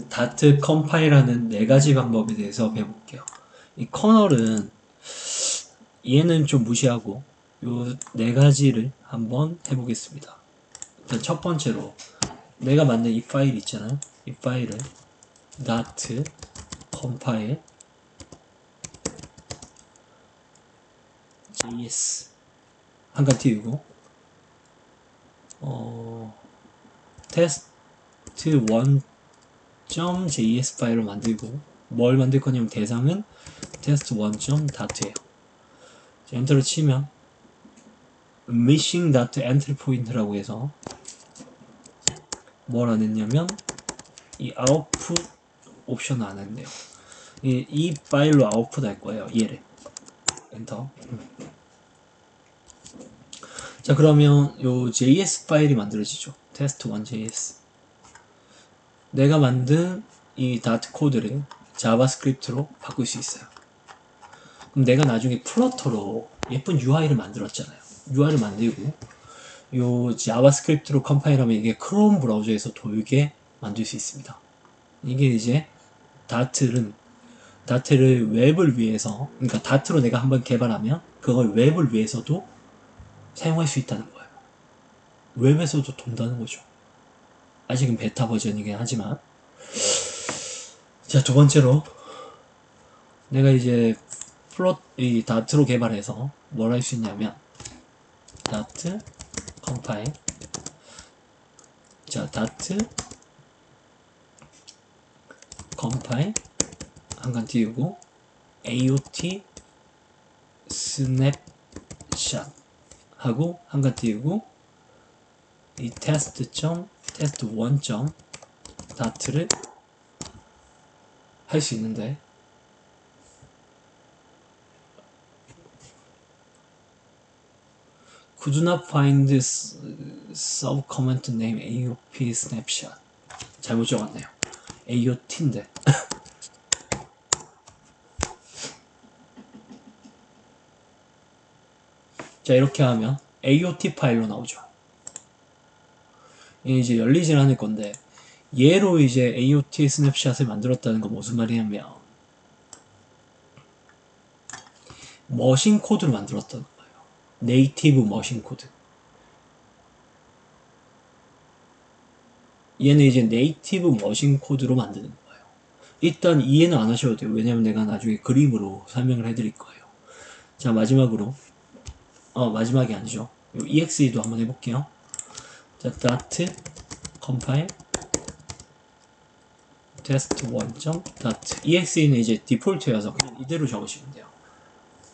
다트 컴파일하는 4가지 방법에 대해서 배워볼게요. 이 커널은 얘는 좀 무시하고 요 4가지를 한번 해보겠습니다. 일단 첫 번째로 내가 만든 이 파일 있잖아요. 이 파일을 다트 컴파일 js 한칸 띄우고 test1.js 파일을 만들고 뭘 만들 거냐면 대상은 test1.dat예요. 엔터를 치면 missing dot entry point라고 해서 뭘 안 했냐면 이 output 옵션을 안 했네요. 이 파일로 output 할 거예요. 얘를 엔터. 자, 그러면 요 js 파일이 만들어지죠. test1.js. 내가 만든 이 다트 코드를 자바스크립트로 바꿀 수 있어요. 그럼 내가 나중에 플러터로 예쁜 UI를 만들었잖아요. UI를 만들고 요 자바스크립트로 컴파일하면 이게 크롬 브라우저에서 돌게 만들 수 있습니다. 이게 이제 다트를 웹을 위해서, 그러니까 다트로 내가 한번 개발하면 그걸 웹을 위해서도 사용할 수 있다는 거예요. 웹에서도 돈다는 거죠. 아직은 베타 버전이긴 하지만. 자, 두 번째로 내가 이제 이 다트로 개발해서 뭘 할 수 있냐면 다트 컴파일, 자, 다트 컴파일 한칸 띄우고 AOT 스냅샷 하고 한칸 띄우고 이 test1.dat를 할 수 있는데 could not find this subcommand name AOP snapshot. 잘못 적었네요. AOT인데 자, 이렇게 하면 AOT 파일로 나오죠. 이제 열리질 않을 건데 얘로 이제 AOT 스냅샷을 만들었다는 건 무슨 말이냐면 머신 코드를 만들었다는 거예요. 네이티브 머신 코드. 얘는 이제 네이티브 머신 코드로 만드는 거예요. 일단 이해는 안 하셔도 돼요. 왜냐면 내가 나중에 그림으로 설명을 해드릴 거예요. 자, 마지막으로 마지막이 아니죠. EXE도 한번 해볼게요. 자, dot compile test1.dot EXE는 이제 디폴트여서 그냥 이대로 적으시면 돼요.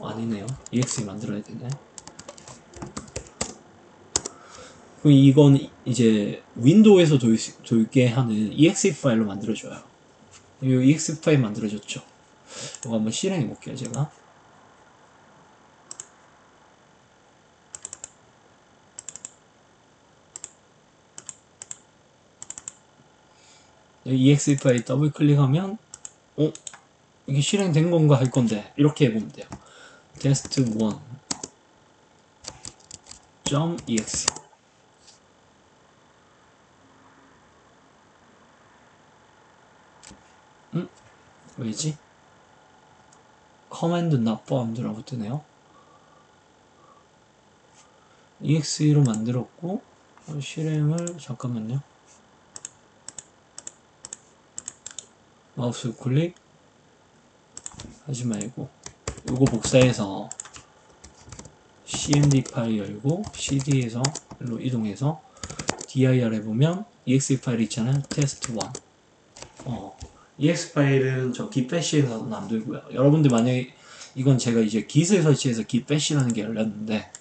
아니네요. EXE 만들어야 되네. 그럼 이건 이제 윈도우에서 돌게 하는 EXE 파일로 만들어줘요. 이 EXE 파일 만들어줬죠. 이거 한번 실행해 볼게요, 제가. EXE 파일 더블 클릭하면 이게 실행된 건가 할 건데 이렇게 해보면 돼요. test1.exe 왜지? command not found라고 뜨네요. exe로 만들었고 실행을 잠깐만요. 마우스 클릭 하지 말고 이거 복사해서 cmd 파일 열고 cd에서 일로 이동해서 dir 해보면 exe 파일 있잖아요. test1 exe 파일은 저 git bash에서는 안 되고요. 여러분들 만약에 이건 제가 이제 git을 설치해서 git bash라는 게 열렸는데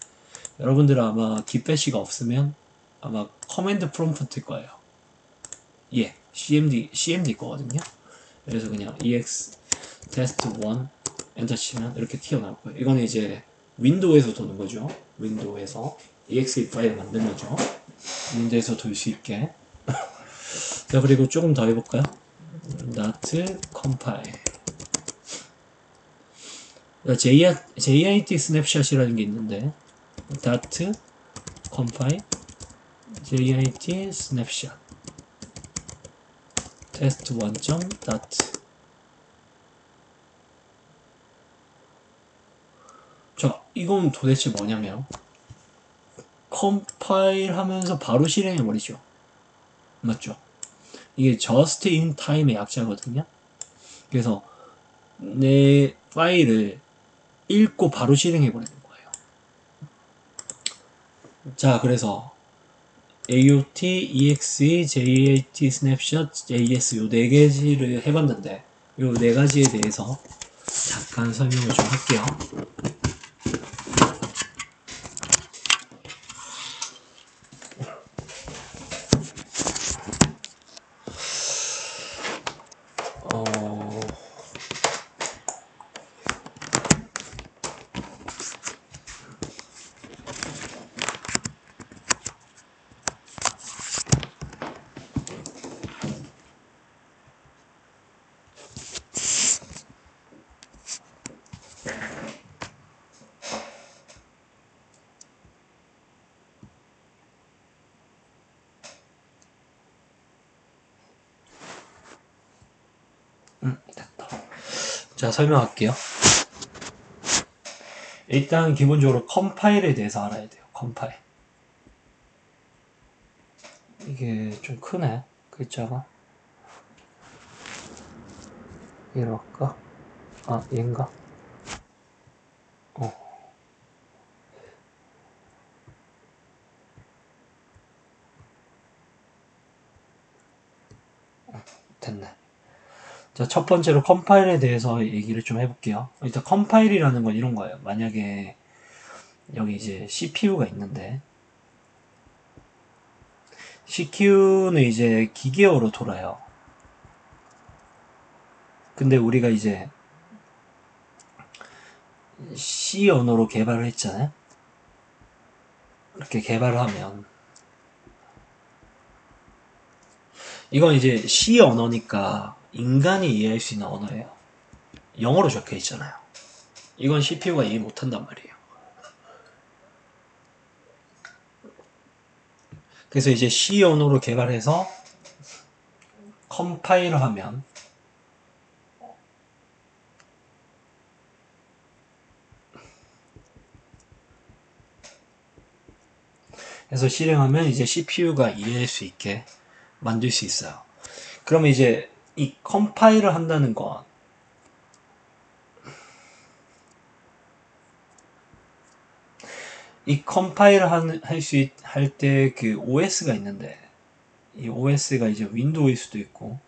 여러분들은 아마 git bash가 없으면 아마 command prompt일 거예요. 예, cmd 거거든요. 그래서 그냥 ex test1 엔터 치면 이렇게 튀어나올 거예요. 이거는 이제 윈도우에서 도는 거죠. 윈도우에서 exe 파일 만든 거죠. 윈도우에서 돌 수 있게. 자, 그리고 조금 더 해볼까요? dot compile. JIT 스냅샷이라는 게 있는데 dot compile JIT 스냅샷 test1.dot. 자, 이건 도대체 뭐냐면 컴파일 하면서 바로 실행해버리죠. 맞죠? 이게 just in time의 약자거든요. 그래서 내 파일을 읽고 바로 실행해버리는 거예요. 자, 그래서 AOT, EXE, JAT, snapshot, JS 요 4가지를 해봤는데 요 4가지에 대해서 잠깐 설명을 좀 할게요. 됐다. 자, 설명할게요. 일단 기본적으로 컴파일에 대해서 알아야 돼요. 컴파일. 이게 좀 크네, 글자가. 얘로 할까? 아, 얘인가? 됐네. 자, 첫 번째로 컴파일에 대해서 얘기를 좀 해볼게요. 일단 컴파일이라는 건 이런 거예요. 만약에 여기 이제 CPU가 있는데 CQ는 이제 기계어로 돌아요. 근데 우리가 이제 C 언어로 개발을 했잖아요. 이렇게 개발을 하면 이건 이제 C 언어니까 인간이 이해할 수 있는 언어예요. 영어로 적혀 있잖아요. 이건 CPU가 이해 못한단 말이에요. 그래서 이제 C 언어로 개발해서 컴파일을 하면 그래서 실행하면 이제 CPU가 이해할 수 있게 만들 수 있어요. 그러면 이제 이 컴파일을 한다는 건 이 컴파일을 할 때 그 OS가 있는데 이 OS가 이제 윈도우일 수도 있고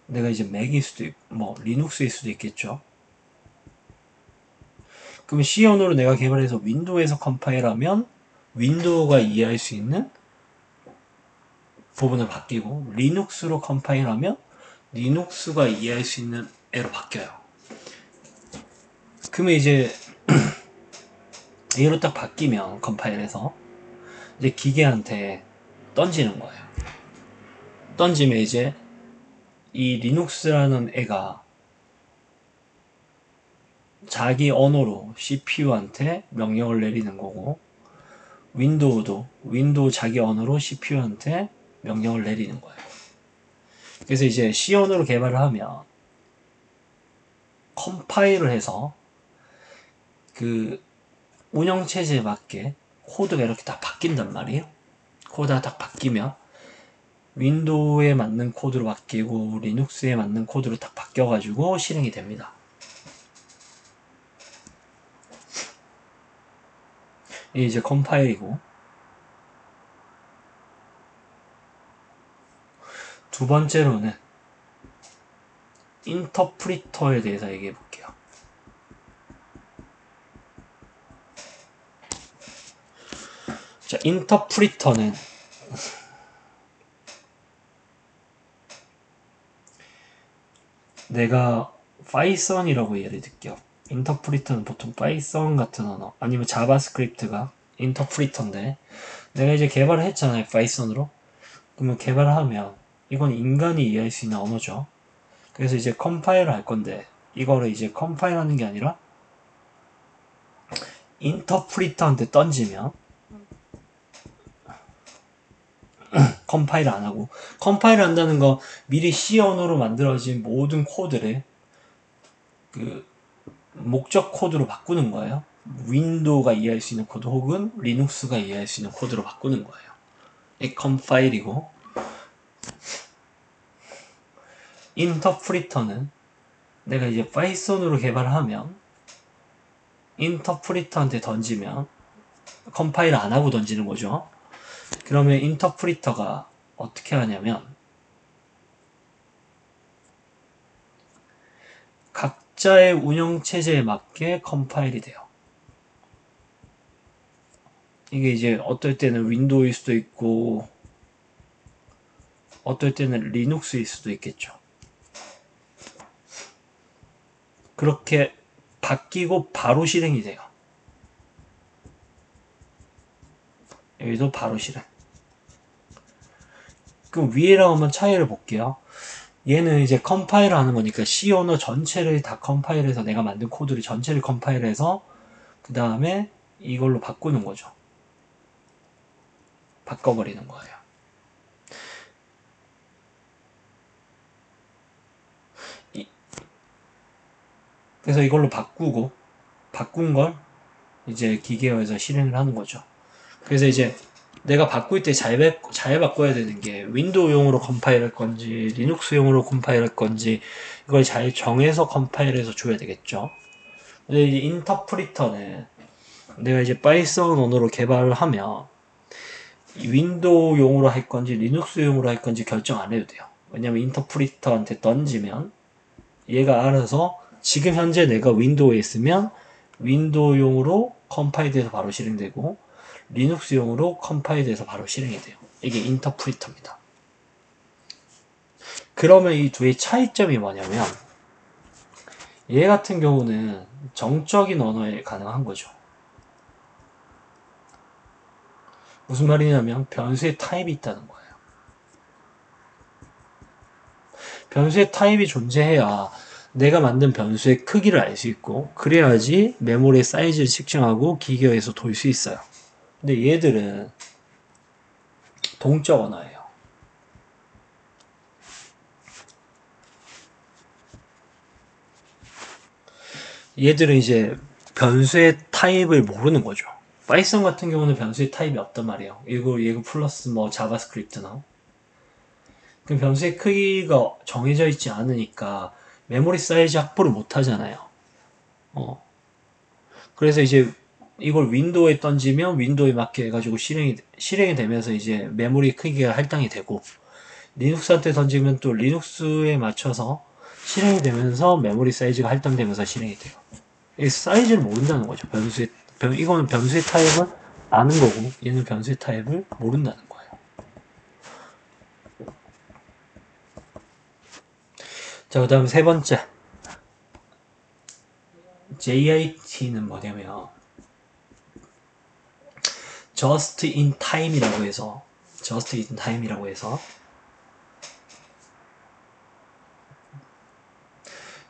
내가 이제 맥일 수도 있고 뭐 리눅스일 수도 있겠죠. 그럼 C 언어로 내가 개발해서 윈도우에서 컴파일하면 윈도우가 이해할 수 있는 부분을 바뀌고 리눅스로 컴파일하면 리눅스가 이해할 수 있는 애로 바뀌어요. 그러면 이제 얘로 딱 바뀌면 컴파일해서 이제 기계한테 던지는 거예요. 던지면 이제 이 리눅스라는 애가 자기 언어로 CPU한테 명령을 내리는 거고 윈도우도 윈도우 자기 언어로 CPU한테 명령을 내리는 거예요. 그래서 이제 C 언어로 개발을 하면 컴파일을 해서 그 운영체제에 맞게 코드가 이렇게 딱 바뀐단 말이에요. 코드가 딱 바뀌면 윈도우에 맞는 코드로 바뀌고 리눅스에 맞는 코드로 딱 바뀌어가지고 실행이 됩니다. 이게 이제 컴파일이고 두 번째로는 인터프리터에 대해서 얘기해 볼게요. 자, 인터프리터는 내가 파이썬이라고 예를 들게요. 인터프리터는 보통 파이썬 같은 언어 아니면 자바스크립트가 인터프리터인데 내가 이제 개발을 했잖아요. 파이썬으로. 그러면 개발을 하면 이건 인간이 이해할 수 있는 언어죠. 그래서 이제 컴파일을 할 건데 이거를 이제 컴파일하는 게 아니라 인터프리터한테 던지면 컴파일 안 하고. 컴파일 한다는 거 미리 C 언어로 만들어진 모든 코드를 그 목적 코드로 바꾸는 거예요. 윈도우가 이해할 수 있는 코드 혹은 리눅스가 이해할 수 있는 코드로 바꾸는 거예요. 이 컴파일이고, 인터프리터는 내가 이제 파이썬으로 개발하면 인터프리터한테 던지면 컴파일 안 하고 던지는 거죠. 그러면 인터프리터가 어떻게 하냐면 각자의 운영체제에 맞게 컴파일이 돼요. 이게 이제 어떨 때는 윈도우일 수도 있고 어떨 때는 리눅스일 수도 있겠죠. 그렇게 바뀌고 바로 실행이 돼요. 여기도 바로 실행. 그럼 위에랑 한번 차이를 볼게요. 얘는 이제 컴파일 하는 거니까 C 언어 전체를 다 컴파일해서 내가 만든 코드를 전체를 컴파일해서 그 다음에 이걸로 바꾸는 거죠. 바꿔버리는 거예요. 그래서 이걸로 바꾼 걸 이제 기계어에서 실행을 하는 거죠. 그래서 이제 내가 바꿀 때 잘 바꿔야 되는 게 윈도우용으로 컴파일 할 건지 리눅스용으로 컴파일 할 건지 이걸 잘 정해서 컴파일해서 줘야 되겠죠. 근데 이제 인터프리터는 내가 이제 파이썬 언어로 개발을 하면 윈도우용으로 할 건지 리눅스용으로 할 건지 결정 안 해도 돼요. 왜냐면 인터프리터한테 던지면 얘가 알아서 지금 현재 내가 윈도우에 있으면 윈도우용으로 컴파일돼서 바로 실행되고 리눅스용으로 컴파일돼서 바로 실행이 돼요. 이게 인터프리터입니다. 그러면 이 둘의 차이점이 뭐냐면 얘 같은 경우는 정적인 언어에 가능한 거죠. 무슨 말이냐면 변수의 타입이 있다는 거예요. 변수의 타입이 존재해야 내가 만든 변수의 크기를 알 수 있고 그래야지 메모리의 사이즈를 측정하고 기계어에서 돌 수 있어요. 근데 얘들은 동적 언어예요. 얘들은 이제 변수의 타입을 모르는 거죠. 파이썬 같은 경우는 변수의 타입이 없단 말이에요. 얘고 플러스 뭐 자바스크립트나. 그럼 변수의 크기가 정해져 있지 않으니까 메모리 사이즈 확보를 못 하잖아요. 그래서 이제 이걸 윈도우에 던지면 윈도우에 맞게 해가지고 실행이 되면서 이제 메모리 크기가 할당이 되고 리눅스한테 던지면 또 리눅스에 맞춰서 실행이 되면서 메모리 사이즈가 할당되면서 실행이 돼요. 이 사이즈를 모른다는 거죠. 이거는 변수의 타입을 아는 거고 얘는 변수의 타입을 모른다는 거예요. 자, 그 다음 세 번째 JIT는 뭐냐면 Just in Time이라고 해서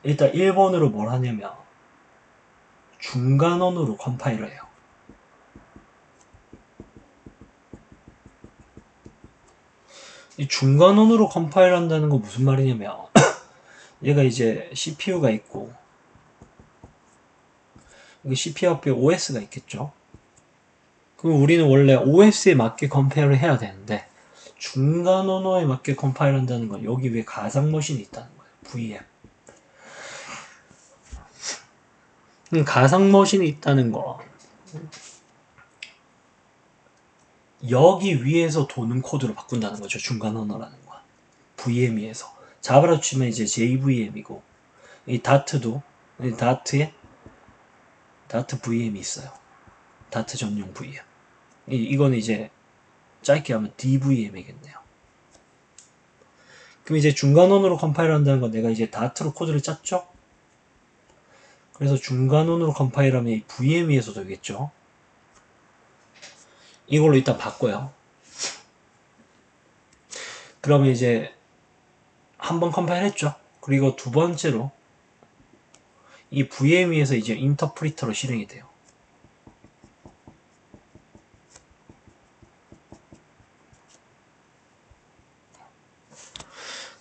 일단 일본어로 뭘 하냐면 중간언어로 컴파일을 해요. 이 중간언어로 컴파일 한다는 건 무슨 말이냐면 얘가 이제 CPU가 있고 CPU 앞에 OS가 있겠죠. 그럼 우리는 원래 OS에 맞게 컴파일을 해야 되는데 중간 언어에 맞게 컴파일 한다는 건 여기 위에 가상 머신이 있다는 거예요. VM. 가상 머신이 있다는 거 여기 위에서 도는 코드로 바꾼다는 거죠. 중간 언어라는 건. VM에서. 자바로 치면 이제 JVM이고 이 다트도 이 다트에 다트 VM이 있어요. 다트 전용 VM. 이거는 이제 짧게 하면 DVM이겠네요. 그럼 이제 중간원으로 컴파일 한다는 건 내가 이제 다트로 코드를 짰죠? 그래서 중간원으로 컴파일하면 이 VM에서 되겠죠? 이걸로 일단 바꿔요. 그러면 이제 한 번 컴파일 했죠? 그리고 두 번째로 이 VM에서 이제 인터프리터로 실행이 돼요.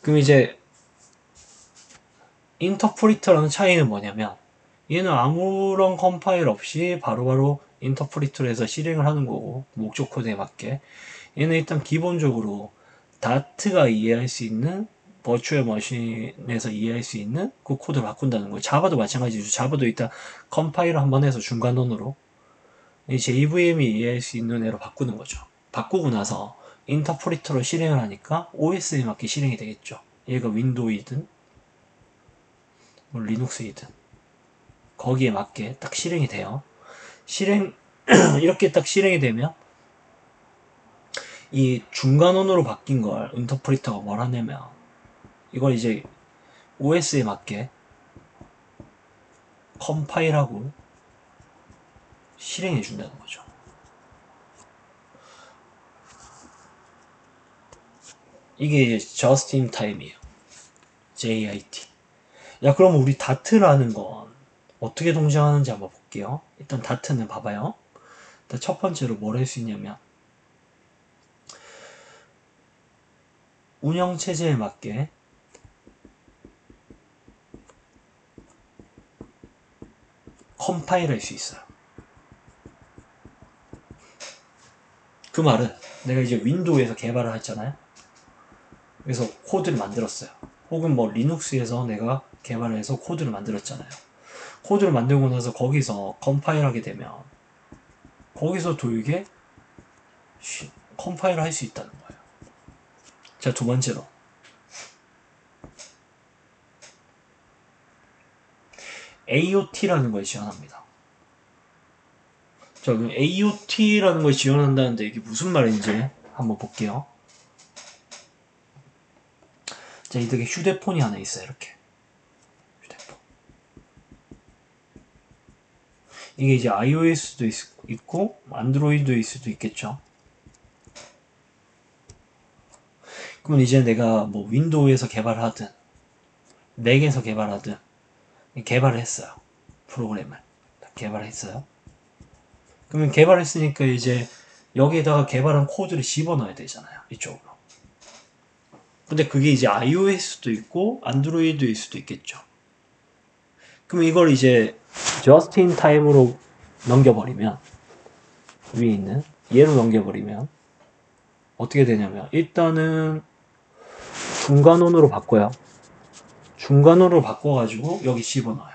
그럼 이제 인터프리터라는 차이는 뭐냐면 얘는 아무런 컴파일 없이 바로바로 인터프리터로 해서 실행을 하는 거고 목적 코드에 맞게 얘는 일단 기본적으로 다트가 이해할 수 있는 버추얼 머신에서 이해할 수 있는 그 코드를 바꾼다는 거예요. 자바도 마찬가지죠. 자바도 일단 컴파일을 한번 해서 중간원으로 이 JVM이 이해할 수 있는 애로 바꾸는 거죠. 바꾸고 나서 인터프리터로 실행을 하니까 OS에 맞게 실행이 되겠죠. 얘가 윈도우이든 뭐 리눅스이든 거기에 맞게 딱 실행이 돼요. 실행 이렇게 딱 실행이 되면 이 중간원으로 바뀐 걸 인터프리터가 뭘 하냐면 이걸 이제 OS에 맞게 컴파일하고 실행해 준다는 거죠. 이게 이제 Just in Time이에요. JIT. 야, 그럼 우리 다트라는 건 어떻게 동작하는지 한번 볼게요. 일단 다트는 봐봐요. 일단 첫 번째로 뭘 할 수 있냐면 운영체제에 맞게 컴파일 할 수 있어요. 그 말은 내가 이제 윈도우에서 개발을 했잖아요. 그래서 코드를 만들었어요. 혹은 뭐 리눅스에서 내가 개발을 해서 코드를 만들었잖아요. 코드를 만들고 나서 거기서 컴파일 하게 되면 거기서도 이게 컴파일을 할 수 있다는 거예요. 자, 두 번째로 AOT라는 걸 지원합니다. 자, 그럼 AOT라는 걸 지원한다는데 이게 무슨 말인지 한번 볼게요. 자, 이렇게 휴대폰이 하나 있어요. 이렇게 휴대폰. 이게 이제 iOS도 있고 안드로이드일 수도 있겠죠. 그러면 이제 내가 뭐 윈도우에서 개발하든 맥에서 개발하든 개발을 했어요. 프로그램을 개발했어요. 그러면 개발했으니까 이제 여기에다가 개발한 코드를 집어넣어야 되잖아요. 이쪽으로. 근데 그게 이제 iOS도 있고 안드로이드일 수도 있겠죠. 그럼 이걸 이제 just in time으로 넘겨버리면 위에 있는 얘로 넘겨버리면 어떻게 되냐면 일단은 중간원으로 바꿔요. 중간원으로 바꿔가지고 여기 집어넣어요.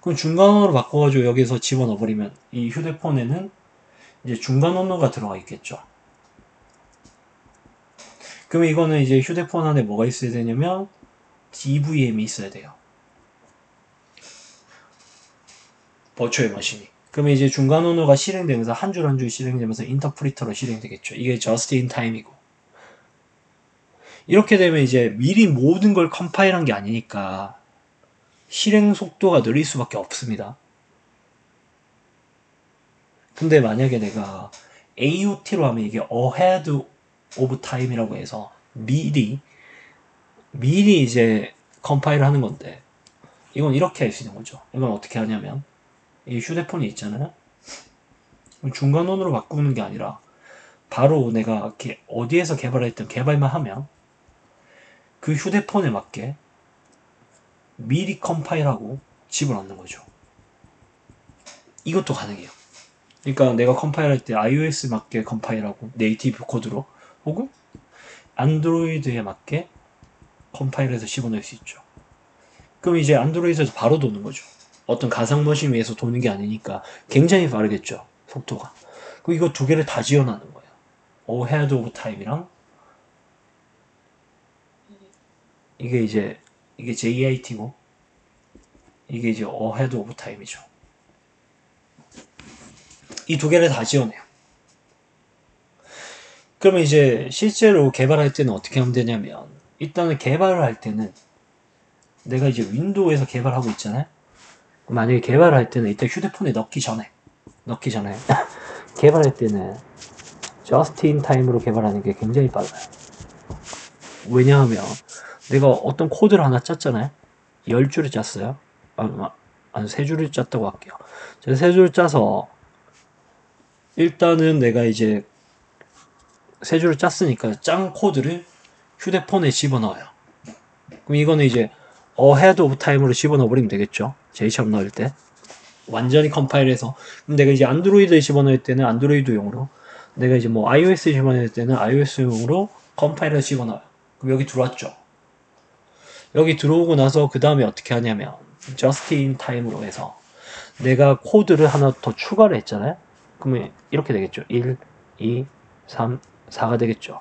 그럼 중간원으로 바꿔가지고 여기서 집어넣어버리면 이 휴대폰에는 이제 중간원어가 들어가 있겠죠. 그럼 이거는 이제 휴대폰 안에 뭐가 있어야 되냐면 DVM이 있어야 돼요. 버추얼 머신이. 그러면 이제 중간 언어가 실행되면서 한 줄 한 줄 실행되면서 인터프리터로 실행되겠죠. 이게 just in time이고. 이렇게 되면 이제 미리 모든 걸 컴파일한 게 아니니까 실행 속도가 느릴 수밖에 없습니다. 근데 만약에 내가 AOT로 하면 이게 ahead of time이라고 해서 미리 이제 컴파일을 하는 건데 이건 이렇게 할 수 있는 거죠. 이건 어떻게 하냐면 이 휴대폰이 있잖아요. 중간원으로 바꾸는 게 아니라 바로 내가 어디에서 개발했던 개발만 하면 그 휴대폰에 맞게 미리 컴파일하고 집어넣는 거죠. 이것도 가능해요. 그러니까 내가 컴파일할 때 iOS 맞게 컴파일하고 네이티브 코드로 혹은 안드로이드에 맞게 컴파일해서 집어넣을 수 있죠. 그럼 이제 안드로이드에서 바로 도는 거죠. 어떤 가상 머신 위에서 도는 게 아니니까 굉장히 빠르겠죠. 속도가. 그리고 이거 두 개를 다 지원하는 거예요. ahead of time이랑 이게 JIT고 이게 이제 ahead of time이죠. 이 두 개를 다 지원해요. 그러면 이제 실제로 개발할 때는 어떻게 하면 되냐면 일단은 개발을 할 때는 내가 이제 윈도우에서 개발하고 있잖아요. 만약에 개발을 할 때는 일단 휴대폰에 넣기 전에 개발할 때는 just in time으로 개발하는 게 굉장히 빨라요. 왜냐하면 내가 어떤 코드를 하나 짰잖아요. 10줄을 짰어요. 한 3줄을 짰다고 할게요. 제가 3줄 짜서 일단은 내가 이제 3줄을 짰으니까 짠 코드를 휴대폰에 집어넣어요. 그럼 이거는 이제 ahead of time으로 집어넣어 버리면 되겠죠. 제이샵 넣을 때. 완전히 컴파일해서. 그럼 내가 이제 안드로이드에 집어넣을 때는 안드로이드용으로, 내가 이제 뭐 iOS에 집어넣을 때는 iOS용으로 컴파일을 집어넣어요. 그럼 여기 들어왔죠. 여기 들어오고 나서 그 다음에 어떻게 하냐면 just in time으로 해서 내가 코드를 하나 더 추가를 했잖아요. 그러면 이렇게 되겠죠. 1, 2, 3, 4가 되겠죠.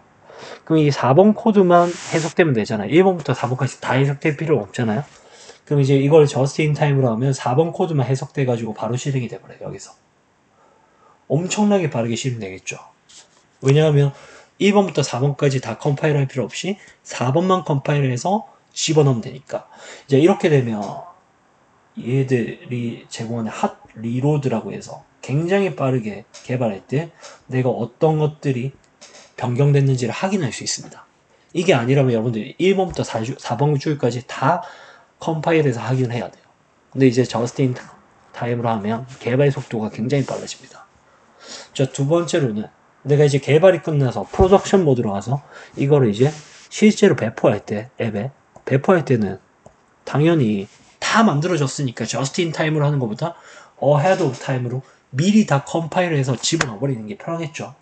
그럼 이 4번 코드만 해석되면 되잖아요. 1번부터 4번까지 다 해석될 필요 없잖아요. 그럼 이제 이걸 just in time으로 하면 4번 코드만 해석돼가지고 바로 실행이 돼버려요. 여기서 엄청나게 빠르게 실행되겠죠. 왜냐하면 1번부터 4번까지 다 컴파일 할 필요 없이 4번만 컴파일해서 집어넣으면 되니까. 이제 이렇게 되면 얘들이 제공하는 핫 리로드라고 해서 굉장히 빠르게 개발할 때 내가 어떤 것들이 변경됐는지를 확인할 수 있습니다. 이게 아니라면 여러분들이 1번부터 4번 줄까지 다 컴파일해서 확인해야 돼요. 근데 이제 저스트 인 타임으로 하면 개발 속도가 굉장히 빨라집니다. 자, 두 번째로는 내가 이제 개발이 끝나서 프로덕션 모드로 가서 이거를 이제 실제로 배포할 때, 앱에 배포할 때는 당연히 다 만들어졌으니까 저스트 인 타임으로 하는 것보다 ahead of time으로 미리 다 컴파일해서 집어넣어 버리는 게 편하겠죠.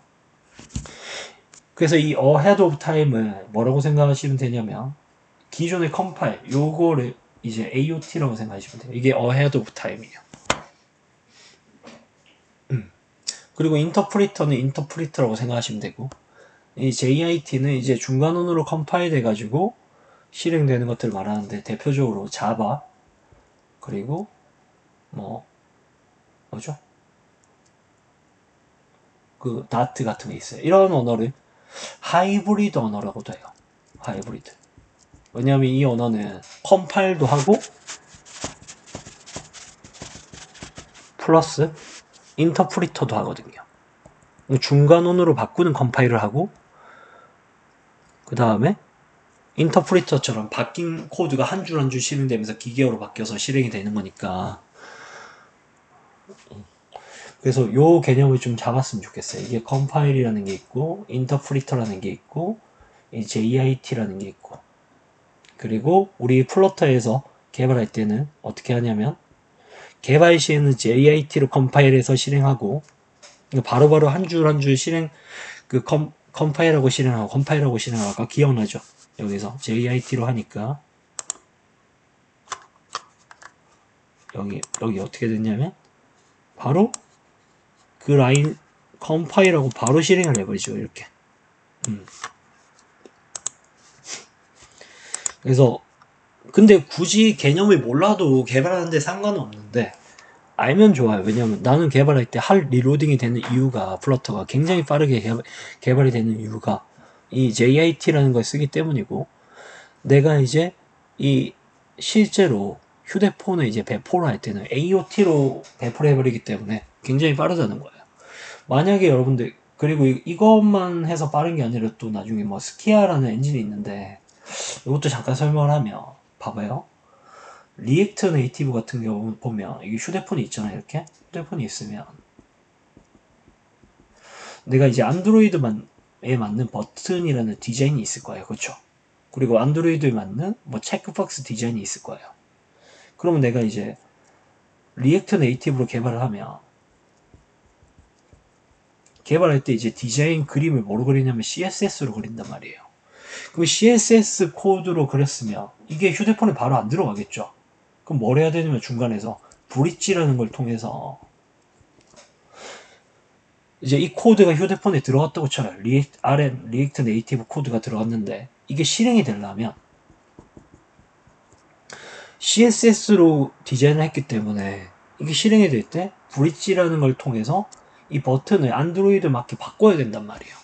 그래서 이 ahead of time을 뭐라고 생각하시면 되냐면 기존의 컴파일 요거를 이제 AOT라고 생각하시면 돼요. 이게 ahead of time이에요. 그리고 인터프리터는 인터프리터라고 생각하시면 되고, 이 JIT는 이제 중간원으로 컴파일 돼가지고 실행되는 것들을 말하는데 대표적으로 자바, 그리고 뭐죠? 그 다트 같은 게 있어요. 이런 언어를 하이브리드 언어라고도 해요. 하이브리드. 왜냐하면 이 언어는 컴파일도 하고 플러스 인터프리터도 하거든요. 중간원으로 바꾸는 컴파일을 하고 그 다음에 인터프리터처럼 바뀐 코드가 한 줄 한 줄 실행되면서 기계어로 바뀌어서 실행이 되는 거니까. 그래서 요 개념을 좀 잡았으면 좋겠어요. 이게 컴파일이라는 게 있고 인터프리터라는 게 있고 이 JIT라는 게 있고, 그리고 우리 플러터에서 개발할 때는 어떻게 하냐면 개발 시에는 JIT로 컴파일해서 실행하고 바로바로 한 줄 한 줄 실행 컴파일하고 실행하고 컴파일하고 실행하고 아까 기억나죠? 여기서 JIT로 하니까 여기 어떻게 됐냐면 바로 그 라인 컴파일하고 바로 실행을 해버리죠. 이렇게. 그래서 근데 굳이 개념을 몰라도 개발하는데 상관은 없는데 알면 좋아요. 왜냐면 나는 개발할 때 할 리로딩이 되는 이유가 플러터가 굉장히 빠르게 개발이 되는 이유가 이 JIT라는 걸 쓰기 때문이고, 내가 이제 이 실제로 휴대폰을 이제 배포를 할 때는 AOT로 배포를 해버리기 때문에 굉장히 빠르다는 거예요. 만약에 여러분들 그리고 이것만 해서 빠른 게 아니라 또 나중에 뭐 스키아라는 엔진이 있는데 이것도 잠깐 설명을 하면 봐봐요. 리액트 네이티브 같은 경우 보면 이게 휴대폰이 있잖아요. 이렇게 휴대폰이 있으면 내가 이제 안드로이드에 맞는 버튼이라는 디자인이 있을 거예요. 그렇죠? 그리고 안드로이드에 맞는 뭐 체크박스 디자인이 있을 거예요. 그러면 내가 이제 리액트 네이티브로 개발을 하면 개발할 때 이제 디자인 그림을 뭐로 그리냐면 CSS로 그린단 말이에요. 그럼 CSS 코드로 그렸으면 이게 휴대폰에 바로 안 들어가겠죠. 그럼 뭘 해야 되냐면 중간에서 브릿지라는 걸 통해서 이제 이 코드가 휴대폰에 들어갔다고 쳐요. 리액트 네이티브 코드가 들어갔는데 이게 실행이 되려면 CSS로 디자인을 했기 때문에 이게 실행이 될 때 브릿지라는 걸 통해서 이 버튼을 안드로이드 맞게 바꿔야 된단 말이에요.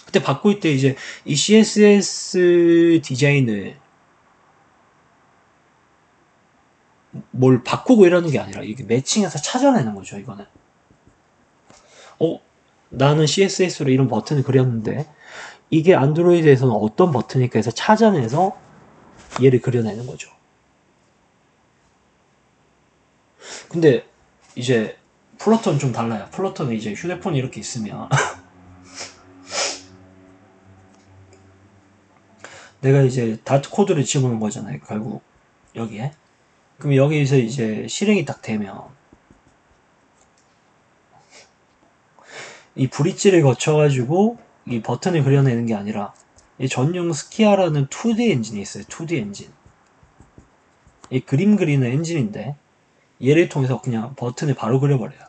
그때 바꿀 때 이제 이 CSS 디자인을 뭘 바꾸고 이러는 게 아니라 이게 매칭해서 찾아내는 거죠. 이거는 나는 CSS로 이런 버튼을 그렸는데 이게 안드로이드에서는 어떤 버튼일까 해서 찾아내서 얘를 그려내는 거죠. 근데 이제 플러터는 좀 달라요. 플러터는 이제 휴대폰이 이렇게 있으면 내가 이제 다트 코드를 집어넣은 거잖아요. 결국 여기에. 그럼 여기에서 이제 실행이 딱 되면 이 브릿지를 거쳐가지고 이 버튼을 그려내는 게 아니라 이 전용 스키아라는 2D 엔진이 있어요. 2D 엔진. 이 그림 그리는 엔진인데 얘를 통해서 그냥 버튼을 바로 그려버려요.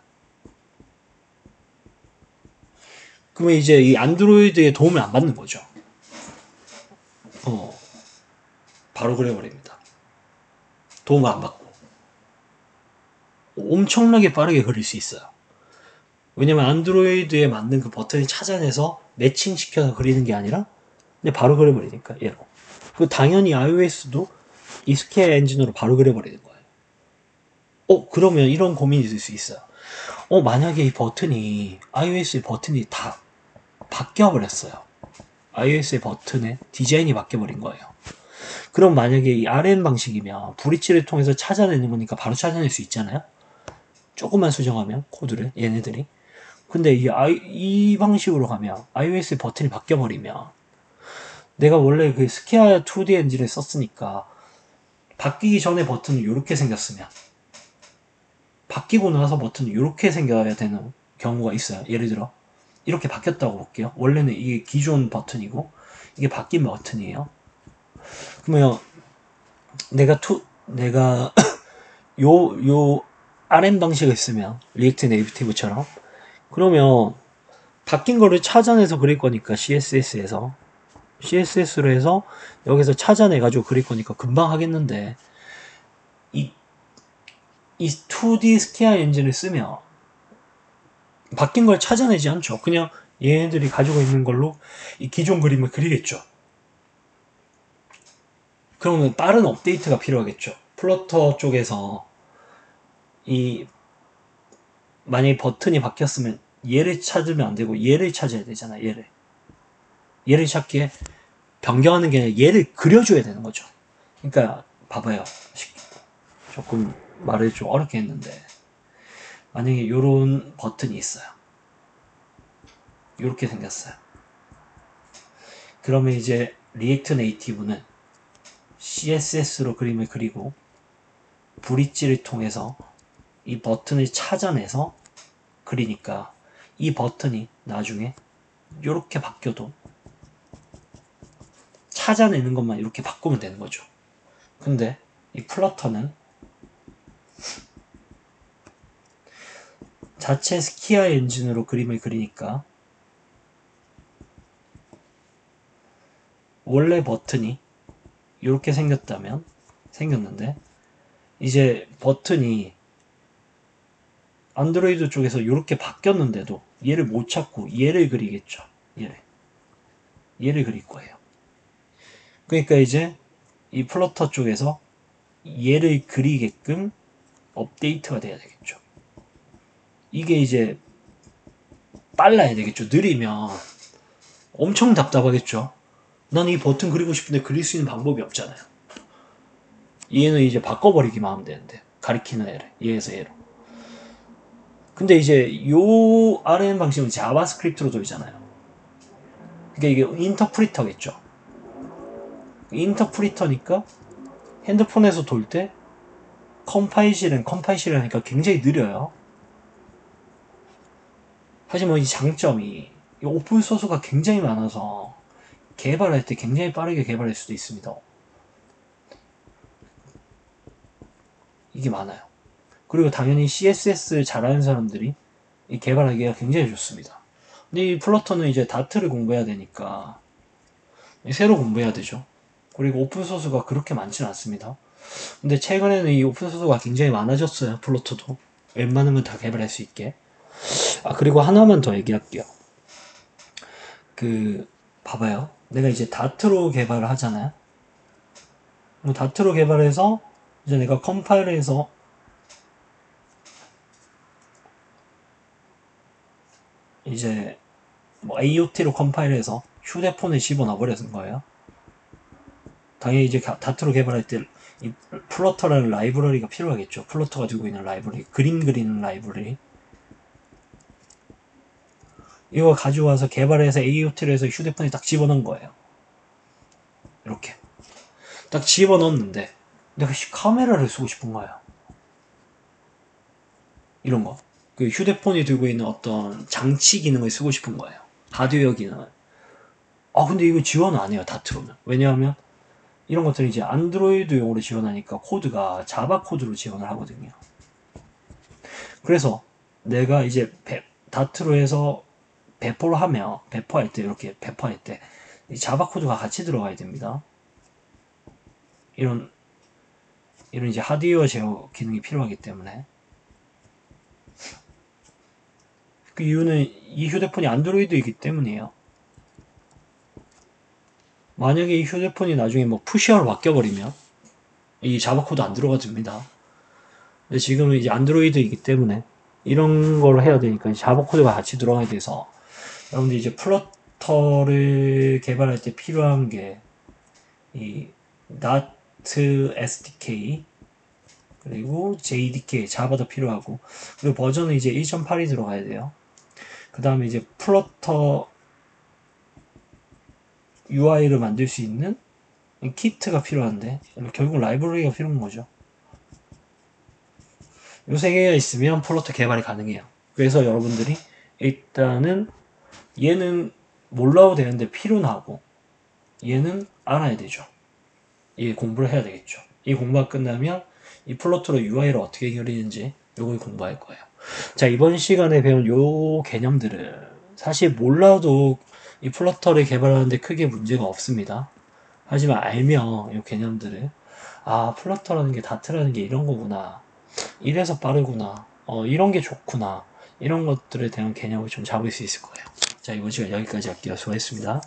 그러면 이제 이 안드로이드의 도움을 안 받는 거죠. 바로 그려버립니다. 도움을 안 받고. 엄청나게 빠르게 그릴 수 있어요. 왜냐면 안드로이드에 맞는 그 버튼을 찾아내서 매칭시켜서 그리는 게 아니라 그냥 바로 그려버리니까 얘로. 그 당연히 iOS도 이 스퀘어 엔진으로 바로 그려버리는 거예요. 그러면 이런 고민이 있을 수 있어요. 만약에 이 버튼이 iOS의 버튼이 다 바뀌어버렸어요. iOS의 버튼의 디자인이 바뀌어버린 거예요. 그럼 만약에 이 RM 방식이면 브릿지를 통해서 찾아내는 거니까 바로 찾아낼 수 있잖아요. 조금만 수정하면 코드를 얘네들이. 근데 이 방식으로 가면 iOS 버튼이 바뀌어버리면 내가 원래 그 스퀘어 2D 엔진을 썼으니까 바뀌기 전에 버튼이 이렇게 생겼으면 바뀌고 나서 버튼이 이렇게 생겨야 되는 경우가 있어요. 예를 들어 이렇게 바뀌었다고 볼게요. 원래는 이게 기존 버튼이고 이게 바뀐 버튼이에요. 그러면 내가 요 RM 방식을 쓰면 리액트 네이티브처럼 그러면 바뀐 거를 찾아내서 그릴 거니까 CSS로 해서 여기서 찾아내가지고 그릴 거니까 금방 하겠는데 이 2D 스퀘어 엔진을 쓰면 바뀐 걸 찾아내지 않죠. 그냥 얘네들이 가지고 있는 걸로 이 기존 그림을 그리겠죠. 그러면 빠른 업데이트가 필요하겠죠. 플러터 쪽에서 만약에 버튼이 바뀌었으면 얘를 찾으면 안 되고 얘를 찾아야 되잖아. 얘를 찾기에 변경하는 게 아니라 얘를 그려줘야 되는 거죠. 그러니까 봐봐요. 조금 말을 좀 어렵게 했는데 만약에 이런 버튼이 있어요. 이렇게 생겼어요. 그러면 이제 리액트 네이티브는 CSS로 그림을 그리고 브릿지를 통해서 이 버튼을 찾아내서 그리니까 이 버튼이 나중에 이렇게 바뀌어도 찾아내는 것만 이렇게 바꾸면 되는 거죠. 근데 이 플러터는 자체 스퀘어 엔진으로 그림을 그리니까 원래 버튼이 이렇게 생겼는데 이제 버튼이 안드로이드 쪽에서 이렇게 바뀌었는데도 얘를 못 찾고 얘를 그리겠죠. 얘를 그릴 거예요. 그러니까 이제 이 플러터 쪽에서 얘를 그리게끔 업데이트가 돼야 되겠죠. 이게 이제 빨라야 되겠죠. 느리면 엄청 답답하겠죠. 난 이 버튼 그리고 싶은데 그릴 수 있는 방법이 없잖아요. 얘는 이제 바꿔버리기만 하면 되는데 가리키는 애를 얘에서 얘로. 근데 이제 요 RM 방식은 자바스크립트로 돌잖아요. 그러니까 이게 인터프리터겠죠. 인터프리터니까 핸드폰에서 돌 때 컴파일실은 하니까 굉장히 느려요. 하지만 이 장점이 이 오픈소스가 굉장히 많아서 개발할 때 굉장히 빠르게 개발할 수도 있습니다. 이게 많아요. 그리고 당연히 CSS 잘하는 사람들이 이 개발하기가 굉장히 좋습니다. 근데 이 플러터는 이제 다트를 공부해야 되니까 새로 공부해야 되죠. 그리고 오픈소스가 그렇게 많지는 않습니다. 근데 최근에는 이 오픈소스가 굉장히 많아졌어요. 플러터도 웬만한 건 다 개발할 수 있게. 그리고 하나만 더 얘기할게요. 봐봐요. 내가 이제 다트로 개발을 하잖아요. 다트로 개발해서 이제 내가 컴파일해서 이제 뭐 AOT로 컴파일해서 휴대폰에 집어넣어 버리는 거예요. 당연히 이제 다트로 개발할 때 이 플러터라는 라이브러리가 필요하겠죠. 플러터가 들고 있는 라이브러리, 그림 그리는 라이브러리. 이거 가져와서 개발해서 AOT로 해서 휴대폰에 딱 집어넣은 거예요. 이렇게. 딱 집어넣었는데 내가 카메라를 쓰고 싶은 거야. 이런 거. 그 휴대폰이 들고 있는 어떤 장치 기능을 쓰고 싶은 거예요. 하드웨어 기능을. 근데 이거 지원 안 해요, 다트로는. 왜냐하면 이런 것들이 이제 안드로이드용으로 지원하니까 코드가 자바 코드로 지원을 하거든요. 그래서 내가 이제 다트로에서 배포를 하면, 배포할 때, 이렇게 배포할 때, 이 자바 코드가 같이 들어가야 됩니다. 이런 이제 하드웨어 제어 기능이 필요하기 때문에. 그 이유는 이 휴대폰이 안드로이드이기 때문이에요. 만약에 이 휴대폰이 나중에 뭐 푸시어로 바뀌어버리면 이 자바 코드 안 들어가집니다. 근데 지금은 이제 안드로이드이기 때문에 이런 걸 해야 되니까 자바 코드가 같이 들어가야 돼서 여러분들 이제 플러터를 개발할 때 필요한 게 이 Dart SDK 그리고 JDK 자바도 필요하고 그리고 버전은 이제 1.8이 들어가야 돼요. 그 다음에 이제 플러터 UI를 만들 수 있는 키트가 필요한데 결국 라이브러리가 필요한 거죠. 요 세 개가 있으면 플러터 개발이 가능해요. 그래서 여러분들이 일단은 얘는 몰라도 되는데 필요는 하고 얘는 알아야 되죠. 이 공부를 해야 되겠죠. 이 공부가 끝나면 이 플러터로 UI를 어떻게 그리는지 요걸 공부할 거예요. 자, 이번 시간에 배운 요 개념들은 사실 몰라도 이 플러터를 개발하는데 크게 문제가 없습니다. 하지만 알면 이 개념들을 플러터라는 게 다트라는 게 이런 거구나, 이래서 빠르구나, 이런 게 좋구나, 이런 것들에 대한 개념을 좀 잡을 수 있을 거예요. 자, 이번 시간 여기까지 할게요. 수고했습니다.